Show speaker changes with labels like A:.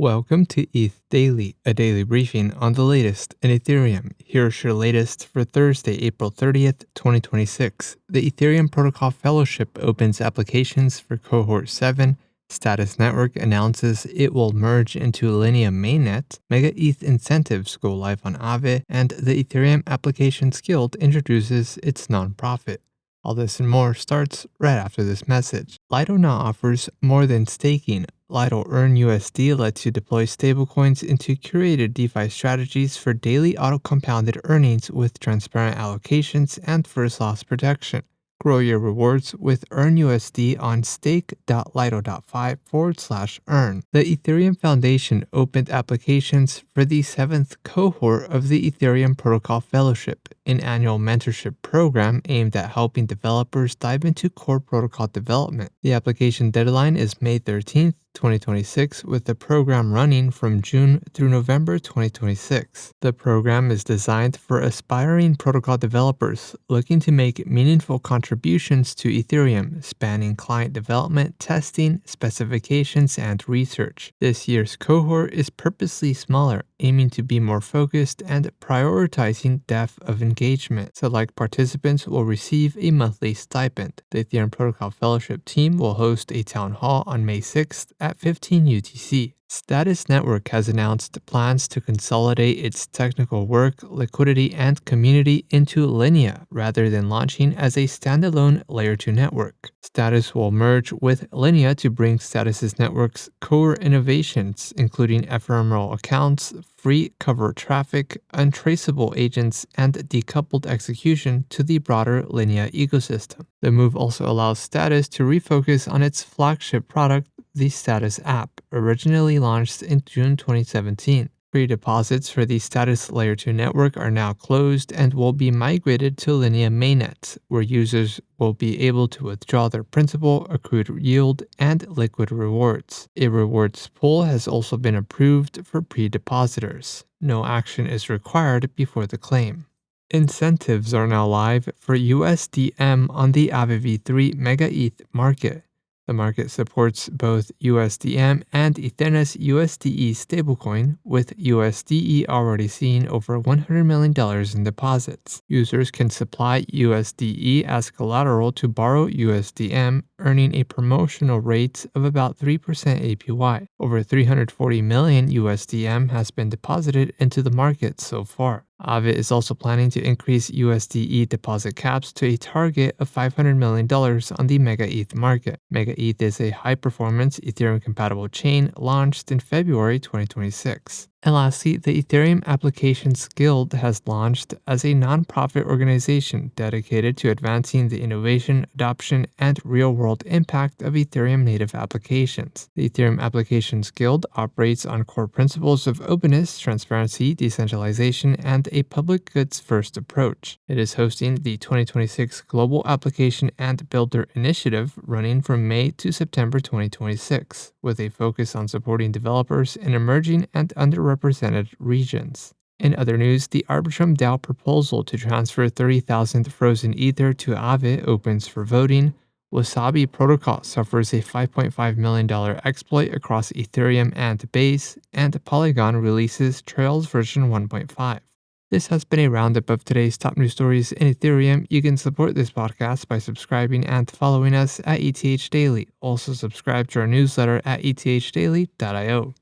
A: Welcome to ETH Daily, a daily briefing on the latest in Ethereum. Here's your latest for Thursday, April 30th, 2026. The Ethereum Protocol Fellowship opens applications for Cohort 7. Status Network announces it will merge into Linea mainnet. Mega ETH incentives go live on Aave, and the Ethereum Applications Guild introduces its nonprofit. All this and more starts right after this message. Lido now offers more than staking. Lido Earn USD lets you deploy stablecoins into curated DeFi strategies for daily auto-compounded earnings with transparent allocations and first loss protection. Grow your rewards with Earn USD on stake.lido.fi/earn. The Ethereum Foundation opened applications for the 7th cohort of the Ethereum Protocol Fellowship, an annual mentorship program aimed at helping developers dive into core protocol development. The application deadline is May 13th, 2026, with the program running from June through November 2026. The program is designed for aspiring protocol developers looking to make meaningful contributions to Ethereum, spanning client development, testing, specifications, and research. This year's cohort is purposely smaller, aiming to be more focused and prioritizing depth of engagement. Select participants will receive a monthly stipend. The Ethereum Protocol Fellowship team will host a town hall on May 6th at 15 UTC. Status Network has announced plans to consolidate its technical work, liquidity, and community into Linea rather than launching as a standalone Layer 2 network. Status will merge with Linea to bring Status Network's core innovations, including ephemeral accounts, free cover traffic, untraceable agents, and decoupled execution to the broader Linea ecosystem. The move also allows Status to refocus on its flagship product, the Status app, originally launched in June 2017. Pre-deposits for the Status Layer 2 network are now closed and will be migrated to Linea mainnet, where users will be able to withdraw their principal, accrued yield, and liquid rewards. A rewards pool has also been approved for pre-depositors. No action is required before the claim. Incentives are now live for USDM on the Aave v3 Mega ETH market. The market supports both USDM and Ethereum's USDE stablecoin, with USDE already seeing over $100 million in deposits. Users can supply USDE as collateral to borrow USDM, earning a promotional rate of about 3% APY. Over 340 million USDM has been deposited into the market so far. Aave is also planning to increase USDE deposit caps to a target of $500 million on the Mega ETH market. Mega ETH is a high-performance Ethereum-compatible chain launched in February 2026. And lastly, the Ethereum Applications Guild has launched as a non-profit organization dedicated to advancing the innovation, adoption, and real-world impact of Ethereum native applications. The Ethereum Applications Guild operates on core principles of openness, transparency, decentralization, and a public goods first approach. It is hosting the 2026 Global Application and Builder Initiative running from May to September 2026, with a focus on supporting developers in emerging and underrepresented regions. In other news, the Arbitrum DAO proposal to transfer 30,000 frozen Ether to Aave opens for voting. Wasabi Protocol suffers a $5.5 million exploit across Ethereum and Base, and Polygon releases Trails version 1.5. This has been a roundup of today's top news stories in Ethereum. You can support this podcast by subscribing and following us at ETH Daily. Also subscribe to our newsletter at ethdaily.io.